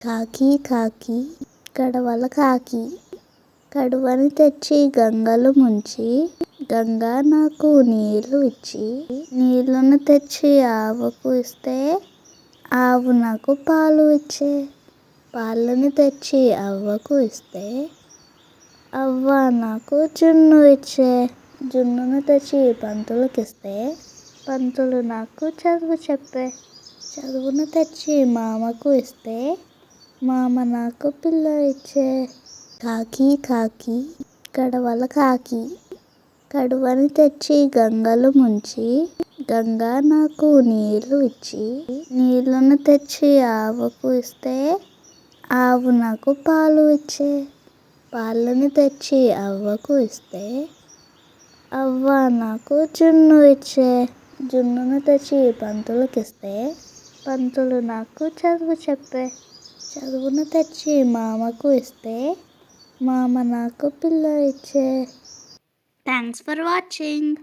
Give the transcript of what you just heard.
కాకి కాకి కడవల కాకి కడువని తెచ్చి గంగలు ముంచి గంగా నాకు నీళ్లు ఇచ్చి నీళ్లను తెచ్చి ఆవుకు ఇస్తే ఆవు నాకు పాలు ఇచ్చే పాలను తెచ్చి అవ్వకు ఇస్తే అవ్వ నాకు జున్ను ఇచ్చే జున్నును తెచ్చి పంతులకిస్తే పంతులు నాకు చదువు చెప్పే చదువును తెచ్చి మామకు ఇస్తే మామ నాకు పిల్ల ఇచ్చే కాకి కాకి కడవల కాకి కడువని తెచ్చి గంగలు ముంచి గంగా నాకు నీళ్లు ఇచ్చి నీళ్లను తెచ్చి ఆవుకు ఇస్తే ఆవు నాకు పాలు ఇచ్చే పాలను తెచ్చి అవ్వకు ఇస్తే అవ్వ నాకు జున్ను ఇచ్చే జున్నును తెచ్చి పంతులకిస్తే పంతులు నాకు చదువు చెప్పే చదువును తెచ్చి మామకు ఇస్తే మామ నాకు పిల్ల ఇచ్చే. Thanks for watching.